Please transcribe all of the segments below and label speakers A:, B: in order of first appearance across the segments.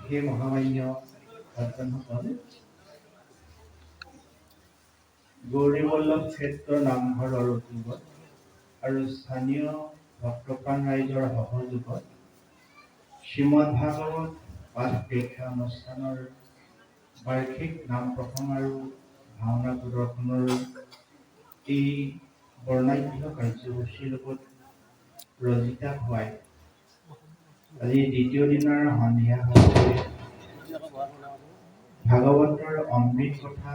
A: হে মহামান্য সজ্জনসকল, গৌৰীবল্লভ ক্ষেত্ৰ নামঘৰৰ উদ্যোগত আৰু স্থানীয় ভক্তপ্ৰাণ ৰাইজৰ সহযোগত শ্ৰীমদ ভাগৱত পাঠ ব্যাখ্যা অনুষ্ঠানৰ বাৰ্ষিক নাম প্ৰসংগ আৰু ভাওনা প্ৰদৰ্শনৰ এই বৰ্ণাঢ্য কাৰ্যসূচীৰ লগত ৰজিতা হোৱাই আজি দ্বিতীয় দিনৰ সন্ধিয়া ভাগৱতৰ অমৃত কথা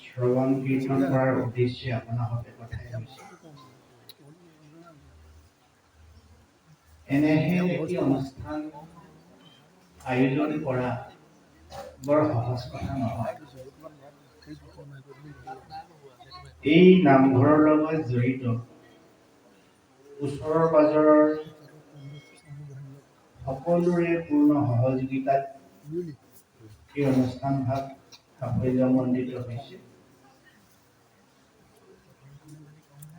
A: শ্ৰৱণ কীৰ্তন কৰাৰ উদ্দেশ্যে আপোনালোকে পঠাই হৈছে। এনেহে এটি অনুষ্ঠান আয়োজন কৰা বৰ সহজ কথা নহয়। এই নামঘৰৰ লগত জড়িত ওচৰৰ পাজৰৰ সকলোৰে পূৰ্ণ সহযোগিতাত এই অনুষ্ঠান ভাগ সাফল্যমণ্ডিত হৈছে।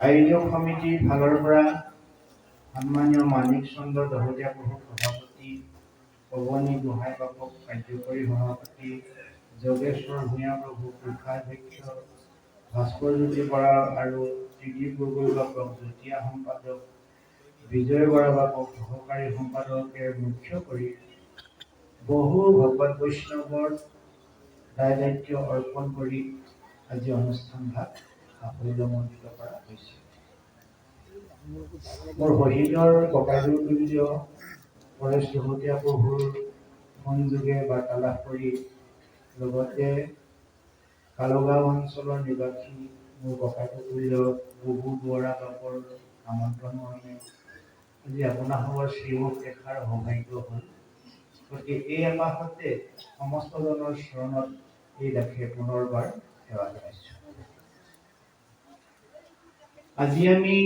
A: আয়োজক সমিতিৰ ফালৰ পৰা সন্মানীয় মানিক চন্দ্ৰ দহোটীয়া প্ৰভু সভাপতি, পৱনী গোহাঁই বাপক কাৰ্যকৰী সভাপতি, যোগেশ্বৰ ভূঞা প্ৰভু কোষাধ্যক্ষ, ভাস্কৰ জ্যোতি বৰা আৰু ত্ৰিদীপ গগৈ বাপক যুটীয়া সম্পাদক, বিজয় বৰা বাপক সহকাৰী সম্পাদকে মুখ্য কৰি বহু ভগৱত বৈষ্ণৱৰ দায় দায়িত্ব অৰ্পণ কৰি আজি অনুষ্ঠান ভাগ সাফল্যমণ্ডিত কৰা হৈছে। মোৰ শহীদৰ ককাইদেউ তুল্য পৰেশ দহোটীয়া প্ৰভুৰ সংযোগে বাৰ্তালাপ কৰি লগতে কালুগাঁও অঞ্চলৰ নিবাসী মোৰ ককাইদেউ তুল্য বহু দুৱৰা বাপৰ আমন্ত্ৰণ মৰ্মে আজি আপোনালোকৰ শ্ৰীমুখ দেখাৰ সৌভাগ্য হ'ল। গতিকে এই এমাহতে সমস্তজনৰ চৰণত এই দাসে পুনৰবাৰ সেৱা জনাইছোঁ। আজি আমি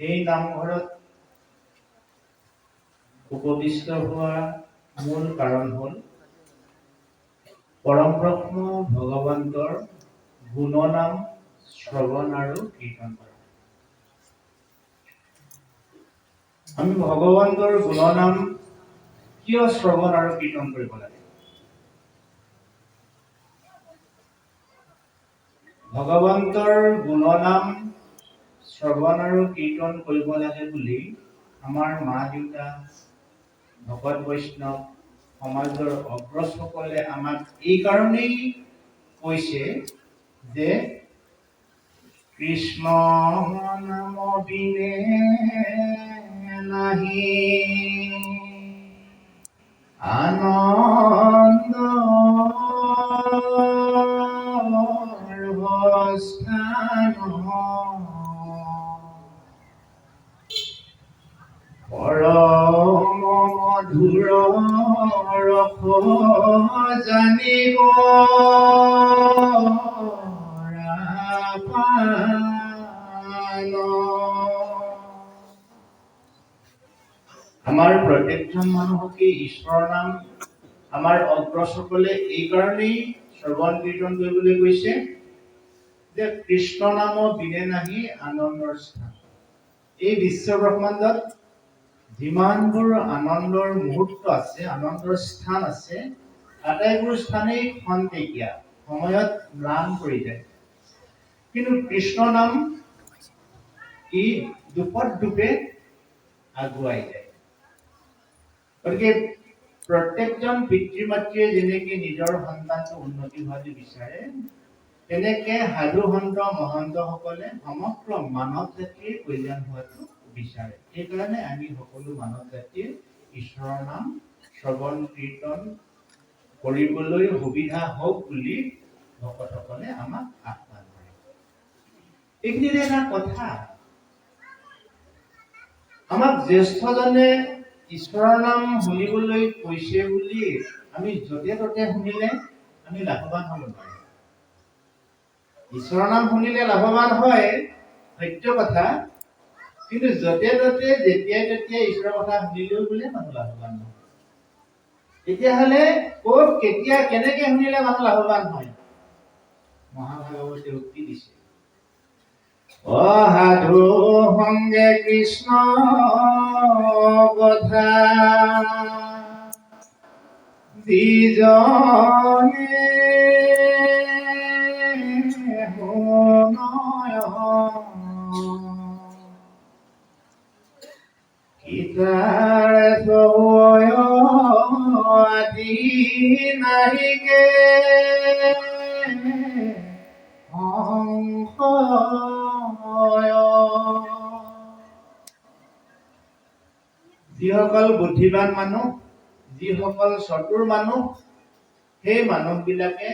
A: এই নামঘৰত উপবিষ্ট হোৱা মূল কাৰণ হ'ল পৰম ব্ৰহ্ম ভগৱন্তৰ গুণনাম শ্ৰৱণ আৰু কীৰ্তন কৰা। আমি ভগৱন্তৰ গুণনাম কিয় শ্ৰৱণ আৰু কীৰ্তন কৰিব লাগে? ভগৱন্তৰ গুণনাম শ্ৰৱণ আৰু কীৰ্তন কৰিব লাগে বুলি আমাৰ মা দেউতা, ভকত বৈষ্ণৱ, সমাজৰ অগ্ৰজসকলে আমাক এই কাৰণেই কৈছে যে কৃষ্ণ নাম বিনে নাহি আনন্দ পৰম মধুৰ ৰস জানিব আমাৰ প্ৰত্যেকজন মানুহকে ঈশ্বৰৰ নাম আমাৰ অগ্ৰজসকলে এই কাৰণেই শ্ৰৱণ কীৰ্তন কৰিবলৈ কৈছে যে কৃষ্ণ নাম বিনে নাহি আনন্দৰ স্থান। এই বিশ্ব ব্ৰহ্মাণ্ডত যিমানবোৰ আনন্দৰ মুহূৰ্ত আছে, আনন্দৰ স্থান আছে, আটাইবোৰ স্থানেই খন্তেকীয়া, সময়ত ম্লান পৰি যায়। কিন্তু কৃষ্ণ নাম ই দুপত দুপে আগুৱাই যায়। গতিকে প্ৰত্যেকজন পিতৃ মাতৃয়ে যেনেকে নিজৰ সন্তানটো উন্নতি হোৱাটো বিচাৰে, তেনেকে সাধু সন্ত মহন্তসকলে সমগ্ৰ মানৱ জাতিৰ কল্যাণ হোৱাটো বিচাৰে। সেইকাৰণে আমি সকলো মানৱ জাতিৰ ঈশ্বৰৰ নাম শ্ৰৱণ কীৰ্তন কৰিবলৈ সুবিধা হওক বুলি ভকতসকলে আমাক আহ্বান কৰে। এইখিনিৰে এটা কথা, আমাক জ্যেষ্ঠজনে ঈশ্বৰৰ নাম শুনিবলৈ কৈছে বুলি আমি য'তে ত'তে শুনিলে আমি লাভৱান হ'ব নোৱাৰিম। ঈশ্বৰৰ নাম শুনিলে লাভৱান হয়, সত্য কথা, কিন্তু য'তে ত'তে যেতিয়াই তেতিয়াই ঈশ্বৰৰ কথা শুনিলেও বোলে মানুহ লাভৱান নহয়। তেতিয়াহ'লে ক'ত কেতিয়া কেনেকে শুনিলে মানুহ লাভৱান হয়? মহাভাগৱতে উক্তি দিছে, অসাধু সংগে কৃষ্ণ কথা যিজনে শুনয় কিতাৰে সবয় আদি নাহিকে সংশয়। যিসকল বুদ্ধিমান মানুহ, যিসকল চতুৰ মানুহ, সেই মানুহবিলাকে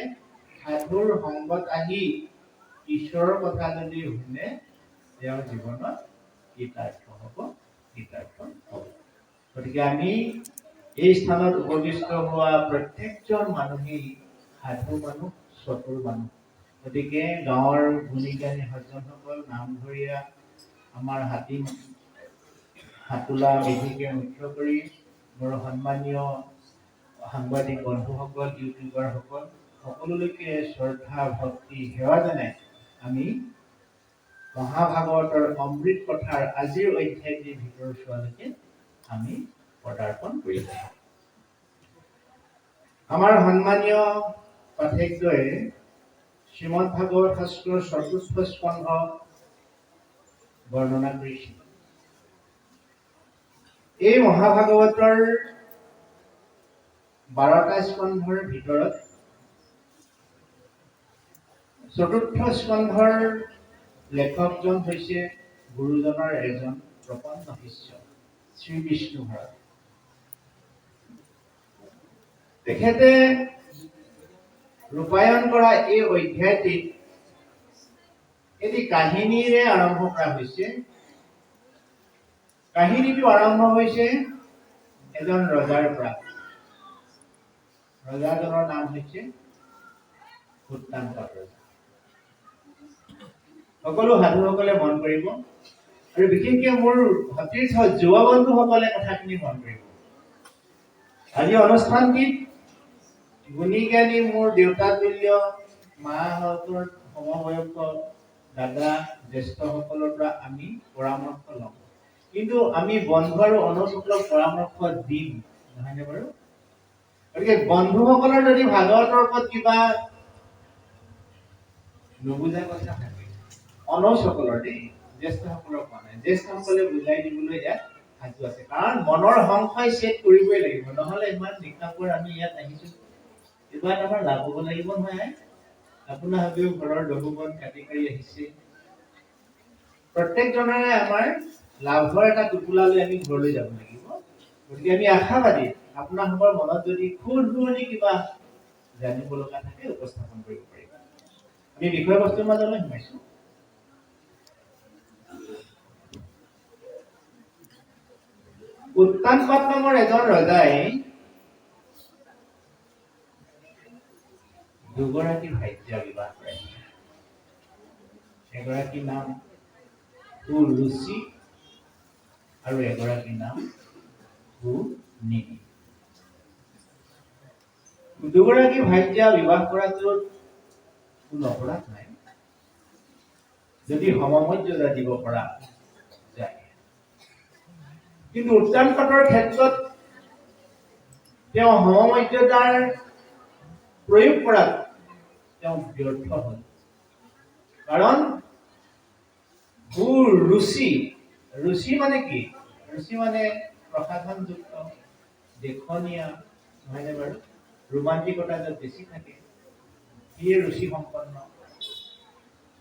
A: সাধুৰ সংগত আহি ঈশ্বৰৰ কথা যদি শুনে, তেওঁৰ জীৱনত কৃতাৰ্থ হ'ব, কৃতাৰ্থ হ'ব। গতিকে আমি এই স্থানত উপবিষ্ট হোৱা প্ৰত্যেকজন মানুহেই সাধু মানুহ, চতুৰ মানুহ। গতিকে গাঁৱৰ গুণী জ্ঞানী সজ্জনসকল, নামঘৰীয়া, আমাৰ হাতোলা মেধিকে মুখ্য কৰি মোৰ সন্মানীয় সাংবাদিক বন্ধুসকল, ইউটিউবাৰসকল, সকলোলৈকে শ্ৰদ্ধা ভক্তি সেৱা জনাই আমি মহাভাগৱতৰ অমৃত কথাৰ আজিৰ অধ্যায়টিৰ ভিতৰচোৱালৈকে আমি পদাৰ্পণ কৰিছো। আমাৰ সন্মানীয় পাঠকদ্বয়ে শ্ৰীমদ ভাগৱত শাস্ত্ৰৰ চতুৰ্থ স্কন্ধ বৰ্ণনা কৰিছিল। এই মহাভাগৱতৰ 12টা স্কন্ধৰ ভিতৰত চতুৰ্থ স্কন্ধৰ লেখকজন হৈছে গুৰুজনৰ এজন প্ৰপন্ন শিষ্য শ্ৰী বিষ্ণু ভাৰত। তেখেতে ৰূপায়ণ কৰা এই অধ্যায়টিত এটি কাহিনীৰে আৰম্ভ কৰা হৈছে। কাহিনীটো আৰম্ভ হৈছে এজন ৰজাৰ পৰা। ৰজাজনৰ নাম হৈছে উত্তানপাদ ৰজা। সকলো সাধুসকলে মন কৰিব, আৰু বিশেষকৈ মোৰ সতীৰ্থ যুৱ বন্ধুসকলে কথাখিনি মন কৰিব। আজি অনুষ্ঠানটিত গুণী জ্ঞানী মোৰ দেউতা তুল্য, মাহঁতৰ সমবয়স্ক দাদা জ্যেষ্ঠসকলৰ পৰা আমি পৰামৰ্শ লওঁ, কিন্তু আমি বন্ধু আৰু অনুচৰক পৰামৰ্শ দিম, নহয়নে বাৰু? গতিকে বন্ধুসকলৰ যদি ভাগৱতৰ ওপৰত কিবা নুবুজা কথা থাকে, অনুচৰসকলৰ দেই, জ্যেষ্ঠসকলৰ কোৱা নাই, জ্যেষ্ঠসকলে বুজাই দিবলৈ ইয়াত সাজু আছে। কাৰণ মনৰ সংশয় ছেদ কৰিবই লাগিব, নহলে ইমান নিশাপুৰ আমি ইয়াত আহিছো, এইবাৰ আমাৰ লাভ হ'ব লাগিব নহয়। আপোনালোকেও ঘৰৰ লঘুবন কাটি কৰি আহিছে, প্ৰত্যেকজনৰে আমাৰ লাভৰ এটা টোপোলা লৈ আমি ঘৰলৈ যাব লাগিব। গতিকে আমি আশাবাদী, আপোনালোকৰ মনত যদি খুব কিবা জানিব লগা থাকে উপস্থাপন কৰিব পাৰিব। আমি বিষয়বস্তুৰ মাজলৈ সোমাইছো। উত্তানপাদ নামৰ এজন ৰজাই দুগৰাকী ভাৰ্যা বিবাহ কৰাইছিল। এগৰাকীৰ নাম সুৰুচি আৰু এগৰাকীৰ নাম সুনীতি। দুগৰাকী ভাৰ্যা বিবাহ কৰাটোত কোনো অপৰাধ নাই, যদি সমমৰ্যাদা দিব পৰা যায়। কিন্তু উত্তানপাদৰ ক্ষেত্ৰত তেওঁ সমমৰ্যাদাৰ প্ৰয়োগ কৰাত তেওঁ ব্যৰ্থ হল। কাৰণ ৰুচি, ৰুচি মানে কি? ৰুচি মানে প্ৰসাধনযুক্ত, দেখনীয়া, নহয়নে বাৰু? ৰোমান্টিকতা য'ত বেছি থাকে, সিয়ে ৰুচি সম্পন্ন।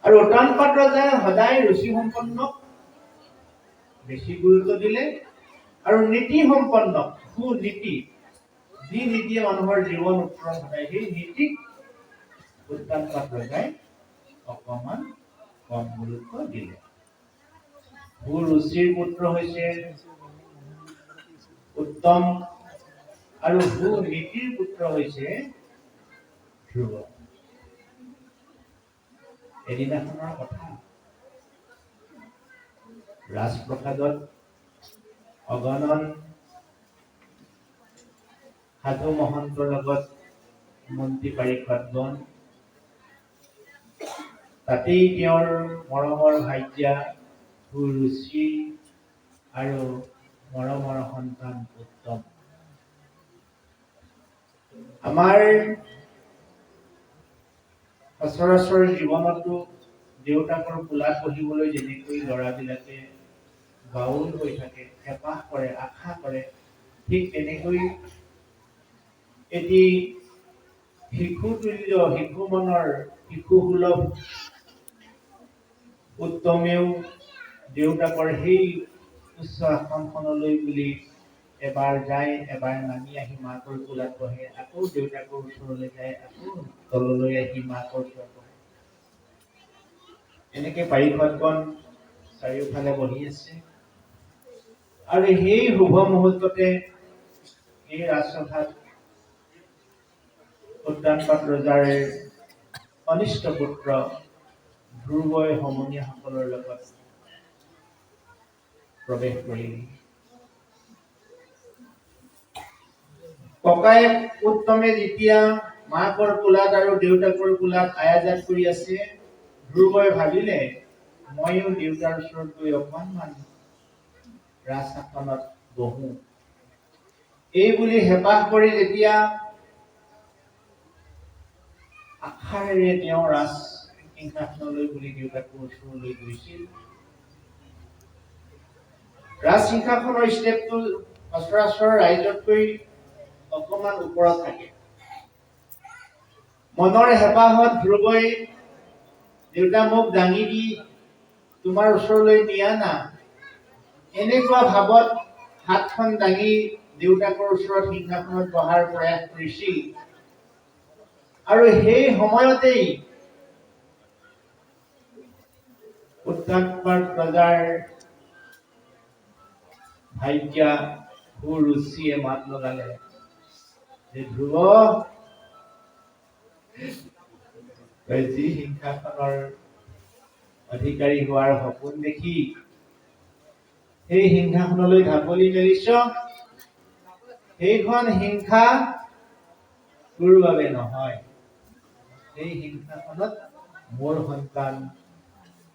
A: আৰু উত্তানপাদ ৰজাই সদায় ৰুচি সম্পন্নক বেছি গুৰুত্ব দিলে, আৰু নীতি সম্পন্ন, সুনীতি, যি নীতিয়ে মানুহৰ জীৱন উত্তৰণ ঘটায়, সেই নীতিক উত্তানপাদ ৰজাই অকমান কম গুৰুত্ব দিলে। সুৰুচিৰ পুত্ৰ হৈছে উত্তম, আৰু সুনীতিৰ পুত্ৰ হৈছে ধ্ৰুৱ। এদিনাখনৰ কথা, ৰাজপ্ৰসাদত অগণন সাধু মহন্তৰ লগত মন্ত্ৰী পাৰিষদগণ, তাতেই তেওঁৰ মৰমৰ ভাৰ্যা সুৰুচি আৰু মৰমৰ সন্তান উত্তম আমাৰ সচৰাচৰ জীৱনতো দেউতাকৰ কোলাত বহিবলৈ যেনেকৈ ল'ৰাবিলাকে বাউল হৈ থাকে, হেঁপাহ কৰে, আশা কৰে, ঠিক তেনেকৈ এটি শিশুতুল্য, শিশু মনৰ, শিশু সুলভ উত্তমেও দেউতাকৰ সেই উচ্চ আসনখনলৈ বুলি এবাৰ যায়, এবাৰ নামি আহি মাকৰ কোলাত বহে, আকৌ দেউতাকৰ ওচৰলৈ যায়, আকৌ তললৈ আহি মাকৰ কোলাত বহে। এনেকে পাৰিষদগণ চাৰিওফালে বহি আছে আৰু সেই শুভ মুহূৰ্ততে এই ৰাজসভাত উদ্যানপাট ৰজাৰ কনিষ্ঠ পুত্ৰ ধ্ৰুৱই সমনীয়াসকলৰ লগত প্ৰৱেশ কৰিলে। ককায়েক উত্তমে যেতিয়া মাকৰ কোলাত আৰু দেউতাকৰ কোলাত আয়াজাত কৰি আছে, ধ্ৰুৱই ভাবিলে মইও দেউতাৰ ওচৰত গৈ অকণমান ৰাজসভাত বহো। এই বুলি হেঁপাহ কৰি যেতিয়া আশাৰেৰে তেওঁ ৰাজ সিংহাসনলৈ বুলি দেউতাকৰ ওচৰলৈ গৈছিল, ৰাজ সিংহাসনৰ ষ্টেপটো সচৰাচৰ ৰাইজতকৈ অকণমান ওপৰত থাকে। মনৰ হেঁপাহত ধ্ৰুৱই দেউতা মোক দাঙি দি তোমাৰ ওচৰলৈ নিয়া না, এনেকুৱা ভাৱত হাতখন দাঙি দেউতাকৰ ওচৰত সিংহাসনত বহাৰ প্ৰয়াস কৰিছিল। আৰু সেই সময়তেই উদ্যানপাট ৰজাৰ ভাইজা সুৰুচিয়ে মাত লগালে যে ধ্ৰুৱ, তই যি সিংহাসনৰ অধিকাৰী হোৱাৰ সপোন দেখি সেই সিংহাসনলৈ ঢাপলি মেলিছ, সেইখন হিংসা তোৰ বাবে নহয়। সেই সিংহাসনত মোৰ সন্তান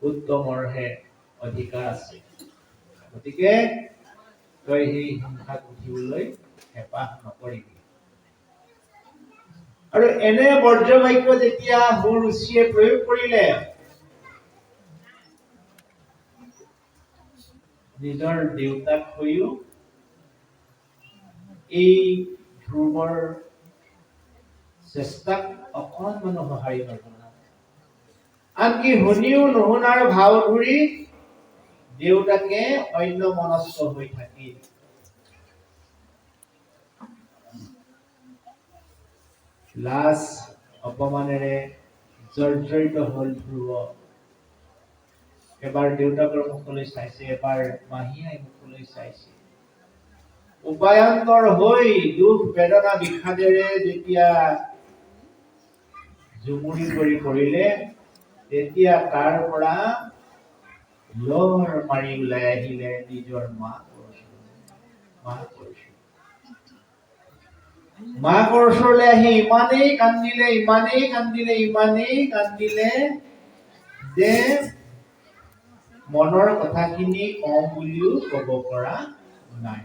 A: উত্তমৰহে অধিকাৰ আছে। গতিকে তই সেই হিংসাত উঠিবলৈ হেঁপাহ নকৰিবি। আৰু এনে বৰ্জ্যবাক্য যেতিয়া সুৰুচিয়ে প্ৰয়োগ কৰিলে, নিজৰ দেউতাক হৈও এই ধ্ৰুৱৰ চেষ্টাক অকণমানো সঁহাৰি নজনালে। আনকি শুনিও নুশুনাৰ ভাও ধৰি দেউতাকে অন্য মনস্ক হৈ থাকিল। লাজ অপমানেৰে জৰ্জৰিত হল ধ্ৰুৱ। এবাৰ দেউতাকৰ মুখলৈ চাইছে, এবাৰ মাহীয়াই মুখলৈ চাইছে। উপায়ন্তৰ হৈ দুখ বেদনা বিষাদেৰে যেতিয়া জুমুৰি কৰি পৰিলে, তেতিয়া তাৰ পৰা লৰ মাৰি ওলাই আহিলে নিজৰ মাকৰ ওচৰলৈ আহি ইমানেই কান্দিলে, ইমানেই কান্দিলে, ইমানেই কান্দিলে যে মনৰ কথাখিনি কওঁ বুলিও কব পৰা নাই।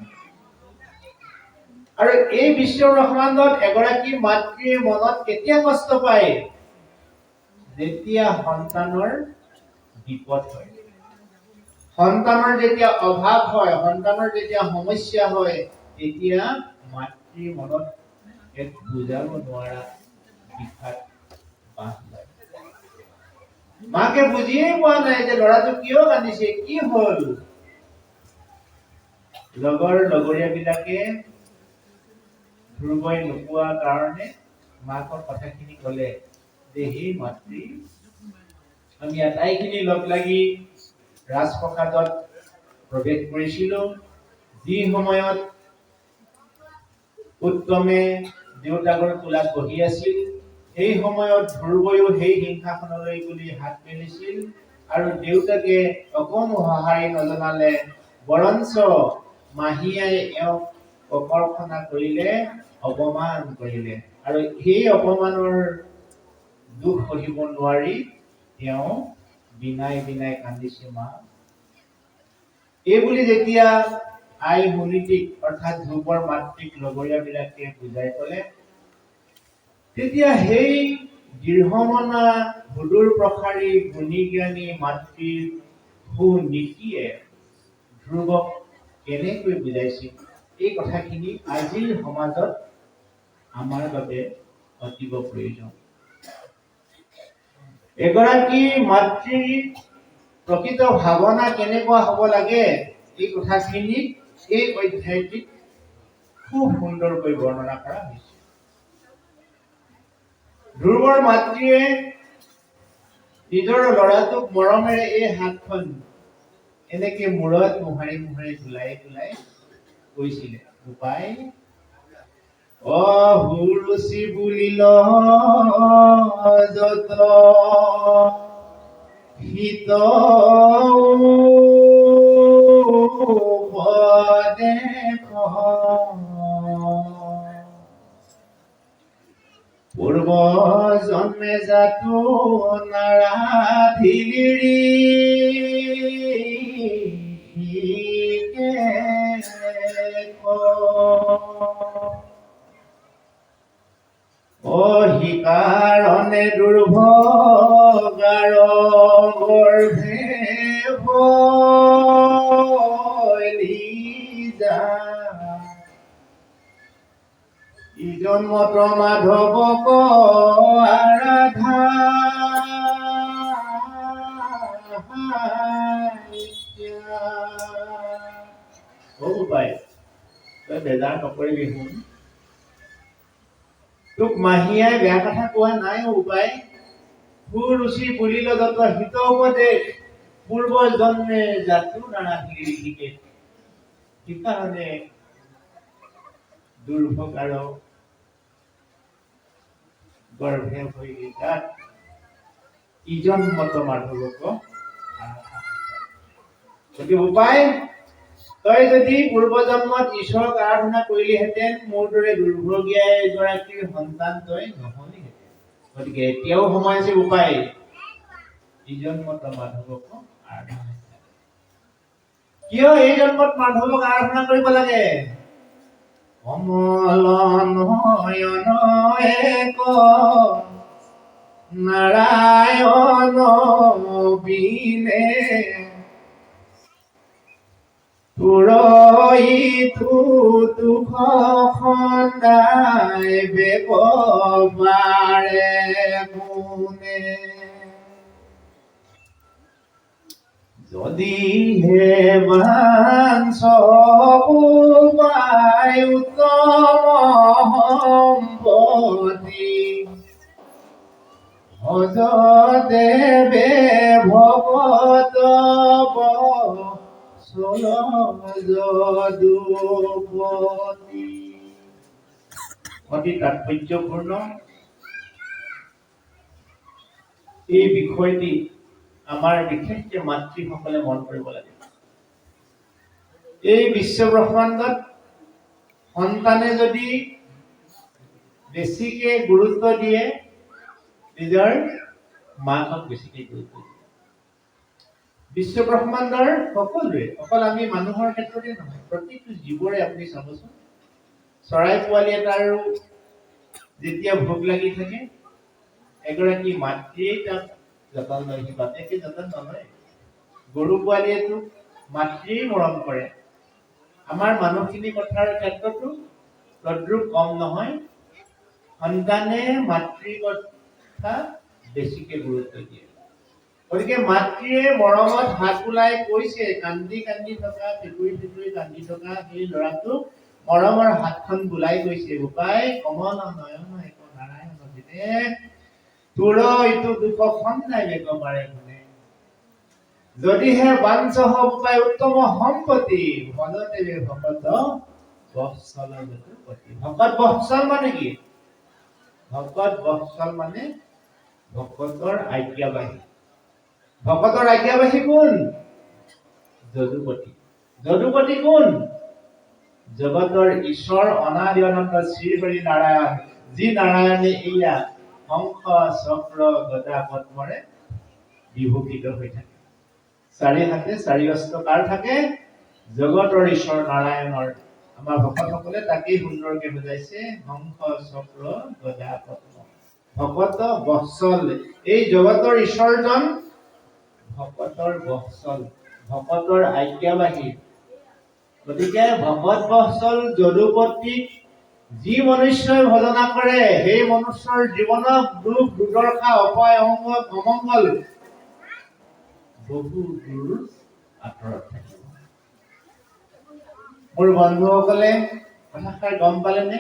A: আৰু এই বিশ্ব ব্ৰহ্মাণ্ডত এগৰাকী মাতৃৰ মনত কেতিয়া কষ্ট পায়? যেতিয়া সন্তানৰ বিপদ হয়, সন্তানৰ যেতিয়া অভাৱ হয়, সন্তানৰ যেতিয়া সমস্যা হয়, তেতিয়া মাতৃৰ মনত এক বুজাব নোৱাৰা বিষাদ বাস লয়। মাকে বুজিয়ে পোৱা নাই যে ল'ৰাটো কিয় কান্দিছে, কি হল। লগৰীয়া বিলাকে ধ্ৰুৱই নোপোৱা কাৰণে মাকৰ কথাখিনি কলে যে সেই মাতৃ, আমি আটাইখিনি লগ লাগি ৰাজপ্ৰসাদত প্ৰৱেশ কৰিছিলো। যি সময়ত উত্তমে দেউতাকৰ কোলাত বহি আছিল, সেই সময়ত ধ্ৰুৱইও সেই সিংহাসনলৈ বুলি হাত মেলিছিল আৰু দেউতাকে অকণো সঁহাৰি নজনালে। বৰঞ্চ মাহীয়াই এওঁক ককৰ্থনা কৰিলে, অপমান কৰিলে। আৰু সেই অপমানৰ দুখ সহিব নোৱাৰি তেওঁ বিনাই বিনাই কান্দিছে। মা, এইবুলি যেতিয়া আই সুনীতিক অৰ্থাৎ ধ্ৰুৱৰ মাতৃক লগৰীয়া বিলাকে বুজাই কলে, তেতিয়া সেই দৃঢ়মনা সুদূৰ প্ৰসাৰী গুণী জ্ঞানী মাতৃৰ সুনীতিয়ে ধ্ৰুৱক কেনেকৈ বুজাইছিল, এই কথাখিনি আজিৰ সমাজত আমাৰ বাবে অতিব প্ৰয়োজন। এগৰাকী মাতৃৰ প্ৰকৃত ভাৱনা কেনেকুৱা হ'ব লাগে, এই কথাখিনি এই অধ্যায়টিত খুব সুন্দৰকৈ বৰ্ণনা কৰা হৈছে। ধ্ৰুৱৰ মাতৃয়ে নিজৰ ল'ৰাটোক মৰমেৰে এই হাতখন এনেকে মূৰত মোহাৰি মোহাৰি ধুলাই ধুলাই কৈছিলে, বোপাই অহুৰুচি বুলিল যত হিত উপদেশ পূৰ্ব জন্মে জাতো নাৰাধিলিৰি অহিকাৰণে দুৰ্ভগাৰ গৰ্ভে বলি যা জন্মত মাধৱক আৰাধা বোপাই তই বেজাৰ নকৰিবি, শুন তোক মাহীয়াই বেয়া কথা কোৱা নাই। বোপাই সুৰুচি বুলিল যত হিত উপদেশ পূৰ্ব জন্মে জাতো নাৰাধিলিৰি হিকে, সেইকাৰণে দুৰ্ভোগ আৰু গৰ্ভে ভৰি তাত ইজন্মত মাধৱক গতিকে বোপাই তই যদি পূৰ্বজন্মত ঈশ্বৰক আৰাধনা কৰিলিহেঁতেন, মোৰ দৰে দুৰ্ভগীয়া এগৰাকীৰ সন্তান তই নহলিহেঁতেন। গতিকে এতিয়াও সময় আছে বোপাই ইজন্মত মাধৱক আৰাধনা। কিয় এই জন্মত মাধৱক আৰাধনা কৰিব লাগে? কমল নয়ন এক নাৰায়ণ বিনে তুৰইতু দুখ খন্দাই বেকবাৰে গুণে যদিহে বাঞ্ছ বোপাই উত্তম সম্পত্তি ভজ দেৱে ভগত যদুপতি। অতি তাৎপৰ্যপূৰ্ণ এই বিষয়টি আমাৰ বিশেষকে মাতৃসকলে মন কৰিব লাগে। এই বিশ্ব ব্ৰহ্মাণ্ডত সন্তানে যদি বেছিকে গুৰুত্ব দিয়ে, নিজৰ মাকক বেছিকে গুৰুত্ব দিয়ে। বিশ্ব ব্ৰহ্মাণ্ডৰ সকলোৱে, অকল আমি মানুহৰ ক্ষেত্ৰতে নহয়, প্ৰতিটো জীৱৰে আপুনি চাবচোন, চৰাই পোৱালি এটাৰো যেতিয়া ভোক লাগি থাকে, এগৰাকী মাতৃয়ে তাক যতন লয়, সি বাপেকে যতন নলয়। গৰু পোৱালীয়েতো মাতৃয়ে মৰম কৰে। আমাৰ মানুহখিনি কথাৰ ক্ষেত্ৰতো তদ্ৰুপ কম নহয়। সন্তানে মাতৃৰ কথা বেছিকে গুৰুত্ব দিয়ে। গতিকে মাতৃয়ে মৰমত হাত ওলাই কৈছে, কান্দি কান্দি থকা, ফিকুৰি ফিকুৰি কান্দি থকা সেই ল'ৰাটোক মৰমৰ হাতখন বুলাই কৈছে, বোপাই কমল নয়ন এক নাৰায়ণ বিনে তুৰইতু দুখ খন্দাই বেকবাৰে গুণে যদিহে বাঞ্ছ বোপাই উত্তম সম্পত্তি ভজদেৱে ভকত বৎসল যদুপতি। ভকত বৎসল মানে কি? ভকত বৎসল মানে ভকতৰ আজ্ঞাবাহী। ভকতৰ আজ্ঞাবাহী কোন? যদুপতি। যদুপতি কোন? জগতৰ ঈশ্বৰ অনাদি অনন্ত শ্ৰী হৰি নাৰায়ণ, যি নাৰায়ণে এয়া শংখ চক্ৰ গদা পদ্মৰে বিভূষিত হৈ থাকে। চাৰি হাতে চাৰি অস্ত্ৰ কাৰ থাকে? জগতৰ ঈশ্বৰ নাৰায়ণৰ। আমাৰ ভকতসকলে তাকেই সুন্দৰকে বুজাইছে, শংখ চক্ৰ গদা পদ্ম। ভকত বৎসল, এই জগতৰ ঈশ্বৰজন ভকতৰ বৎসল, ভকতৰ আজ্ঞাবাহী। গতিকে ভকত বৎসল যদুপতিক যি মনুষ্যই ভজনা কৰে সেই মনুষ্যৰ জীৱনত দুখ দুৰ্দশা অপায় অমংগল বহু দূৰ আঁতৰত থাকিব। মোৰ বন্ধুসকলে কথাষাৰ গম পালেনে?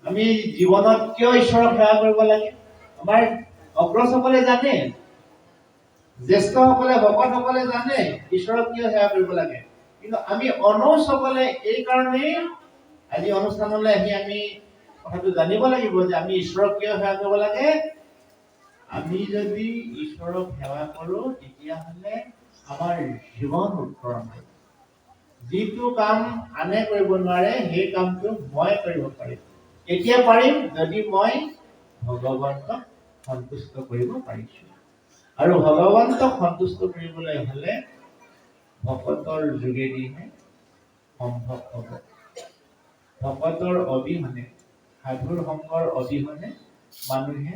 A: আমি জীৱনত কিয় ঈশ্বৰক সেৱা কৰিব লাগে? আমাৰ অগ্ৰজসকলে জানে, জ্যেষ্ঠসকলে ভকতসকলে জানে ঈশ্বৰক কিয় সেৱা কৰিব লাগে। কিন্তু আমি অনৌসকলে এই কাৰণেই আজি অনুষ্ঠানলৈ আহি আমি কথাটো জানিব লাগিব যে আমি ঈশ্বৰক কিয় সেৱা কৰিব লাগে। আমি যদি ঈশ্বৰক সেৱা কৰোঁ তেতিয়াহ'লে আমাৰ জীৱন উত্তৰণ হ'ব। যিটো কাম আনে কৰিব নোৱাৰে সেই কামটো মই কৰিব পাৰিম। কেতিয়া পাৰিম? যদি মই ভগৱন্তক সন্তুষ্ট কৰিব পাৰিছো। আৰু ভগৱন্তক সন্তুষ্ট কৰিবলৈ হ'লে ভকতৰ যোগেদিহে সম্ভৱ হ'ব। ভকতৰ অবিহনে, সাধুৰ সংগৰ অবিহনে মানুহে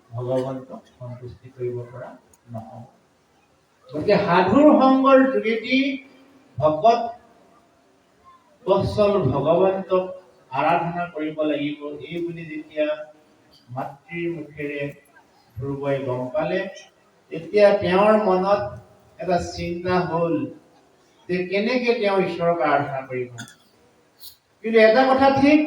A: ভগৱন্তক সন্তুষ্টি কৰিব পৰা নহ'ব। গতিকে সাধুৰ সংগৰ যোগেদি ভকত বৎসল ভগৱন্তক আৰাধনা কৰিব লাগিব। এই বুলি যেতিয়া মাতৃৰ মুখেৰে ধ্ৰুৱই গম পালে, তেতিয়া তেওঁৰ মনত এটা চিন্তা হ'ল যে কেনেকে তেওঁ ঈশ্বৰক আৰাধনা কৰিব। কিন্তু এটা কথা ঠিক,